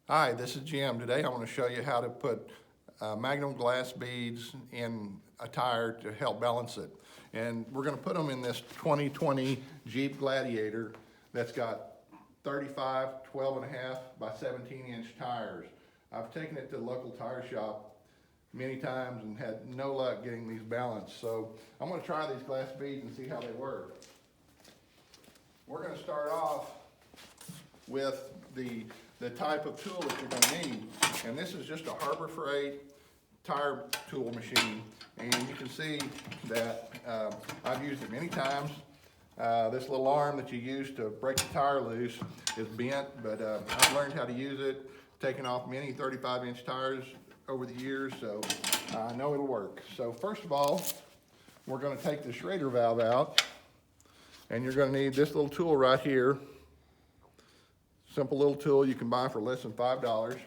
Hi, this is Jim. Today I want to show you how to put Magnum glass beads in a tire to help balance it. And we're going to put them in this 2020 Jeep Gladiator that's got 35 12.5 by 17-inch tires. I've taken it to the local tire shop many times and had no luck getting these balanced. So I'm going to try these glass beads and see how they work. We're going to start off with the type of tool that you're going to need. And this is just a Harbor Freight tire tool machine. And you can see that I've used it many times. This little arm that you use to break the tire loose is bent, but I've learned how to use it, taken off many 35-inch tires over the years, so I know it'll work. So first of all, we're going to take the Schrader valve out, and you're going to need this little tool right here. Simple little tool you can buy for less than $5.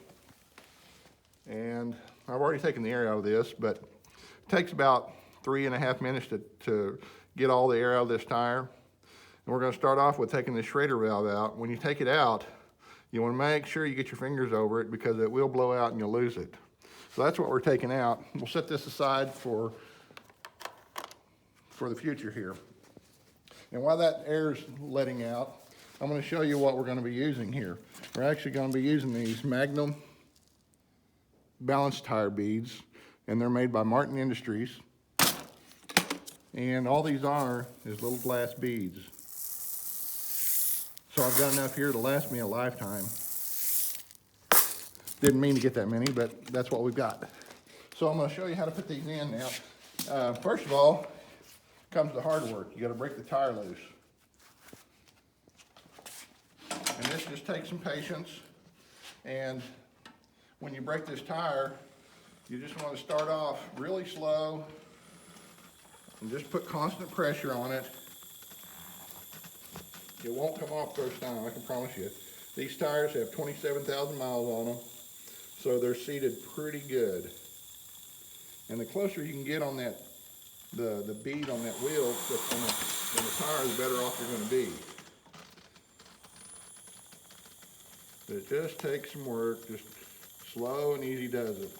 And I've already taken the air out of this, but it takes about 3.5 minutes to get all the air out of this tire. And we're going to start off with taking the Schrader valve out. When you take it out, you want to make sure you get your fingers over it because it will blow out and you'll lose it. So that's what we're taking out. We'll set this aside for the future here. And while that air is letting out, I'm going to show you what we're going to be using here. We're actually going to be using these Magnum Balance tire beads, and they're made by Martin Industries. And all these are is little glass beads. So I've got enough here to last me a lifetime. Didn't mean to get that many, but that's what we've got. So I'm going to show you how to put these in now. First of all, comes the hard work. You got to break the tire loose. And this just takes some patience. And when you break this tire, you just want to start off really slow and just put constant pressure on it. It won't come off first time, I can promise you. These tires have 27,000 miles on them, so they're seated pretty good. And the closer you can get on that, the bead on that wheel that's on the tire, the better off you're going to be. It just takes some work, just slow and easy does it.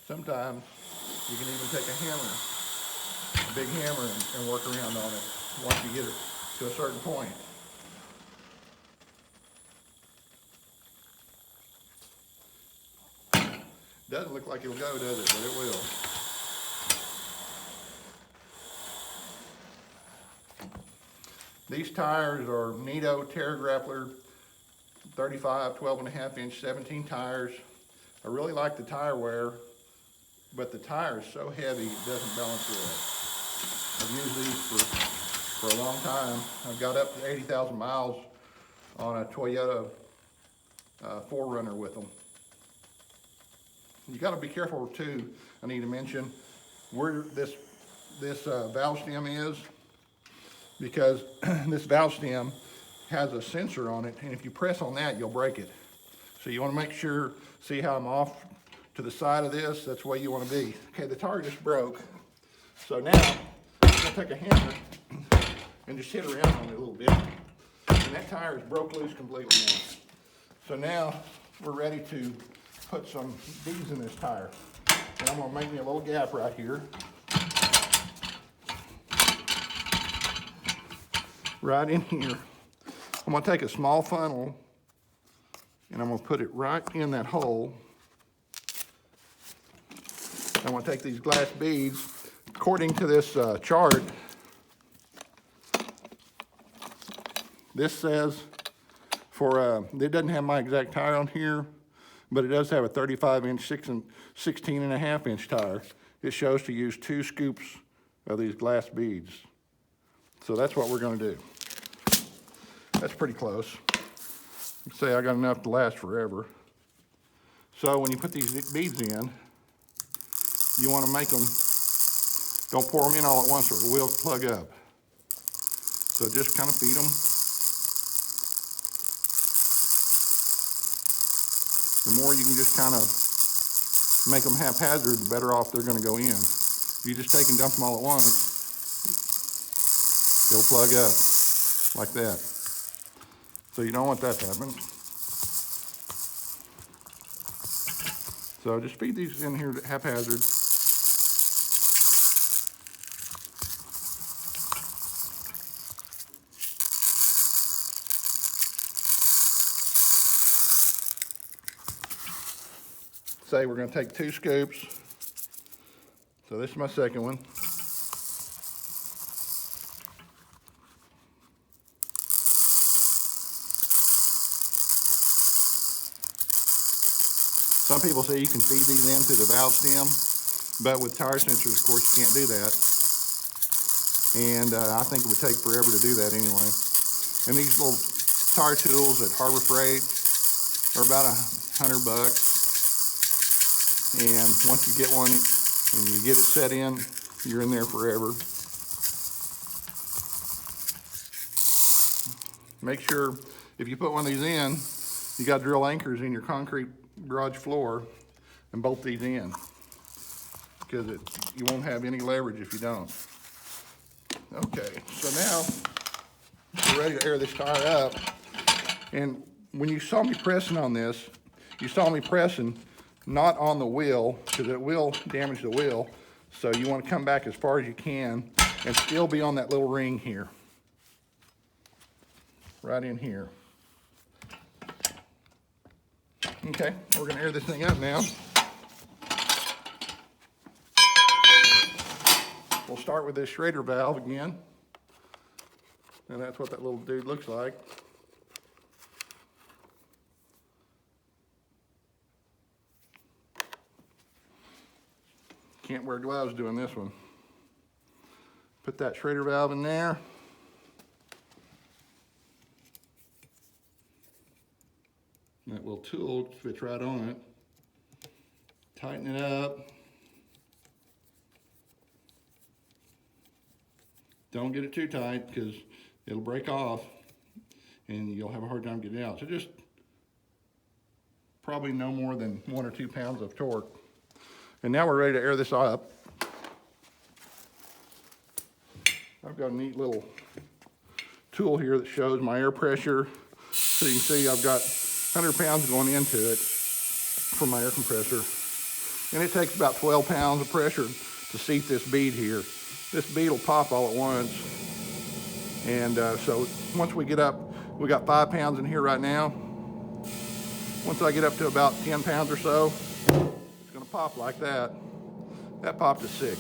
Sometimes you can even take a big hammer, and work around on it once you get it to a certain point. Doesn't look like it'll go, does it? But it will. These tires are Nito Terra Grappler 35 12.5-inch 17 tires. I really like the tire wear, but the tire is so heavy it doesn't balance well. I've used these for a long time. I've got up to 80,000 miles on a Toyota 4Runner with them. You got to be careful too. I need to mention where this valve stem is, because this valve stem has a sensor on it, and if you press on that, you'll break it. So you want to make sure, see how I'm off to the side of this? That's the way you want to be. Okay, the tire just broke. So now, I'm going to take a hammer and just hit around on it a little bit. And that tire is broke loose completely now. So now, we're ready to put some beads in this tire. And I'm going to make me a little gap right here. Right in here. I'm going to take a small funnel and I'm going to put it right in that hole. I'm going to take these glass beads. According to this chart, this says it doesn't have my exact tire on here, but it does have a 35-inch 16.5-inch tire. It shows to use 2 scoops of these glass beads. So that's what we're going to do. That's pretty close. Say I got enough to last forever. So when you put these beads in, you want to make them, don't pour them in all at once or it will plug up. So just kind of feed them. The more you can just kind of make them haphazard, the better off they're going to go in. If you just take and dump them all at once, it'll plug up like that. So you don't want that to happen. So just feed these in here haphazard. Say we're going to take 2 scoops. So this is my second one. Some people say you can feed these into the valve stem, but with tire sensors, of course, you can't do that. And I think it would take forever to do that anyway. And these little tire tools at Harbor Freight are about $100. And once you get one and you get it set in, you're in there forever. Make sure if you put one of these in, you got to drill anchors in your concrete garage floor and bolt these in, because you won't have any leverage if you don't. Okay, so now we're ready to air this tire up. And when you saw me pressing on this, you saw me pressing not on the wheel, because it will damage the wheel. So you want to come back as far as you can and still be on that little ring here, right in here. Okay, we're going to air this thing up now. We'll start with this Schrader valve again. And that's what that little dude looks like. Can't wear gloves doing this one. Put that Schrader valve in there. That little tool fits right on it. Tighten it up. Don't get it too tight, because it'll break off and you'll have a hard time getting it out. So just probably no more than 1 or 2 pounds of torque. And now we're ready to air this up. I've got a neat little tool here that shows my air pressure. So you can see I've got 100 pounds going into it for my air compressor. And it takes about 12 pounds of pressure to seat this bead here. This bead will pop all at once. And so once we get up, we got 5 pounds in here right now. Once I get up to about 10 pounds or so, it's gonna pop like that. That popped to 6.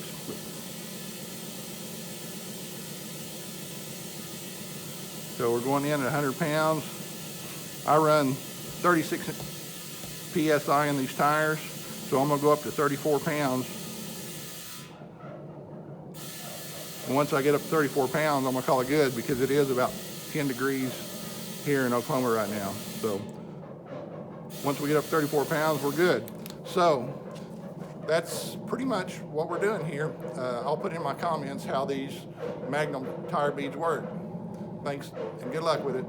So we're going in at 100 pounds. I run 36 PSI in these tires, so I'm gonna go up to 34 pounds. And once I get up to 34 pounds, I'm gonna call it good, because it is about 10 degrees here in Oklahoma right now. So once we get up to 34 pounds, we're good. So that's pretty much what we're doing here. I'll put in my comments how these Magnum tire beads work. Thanks, and good luck with it.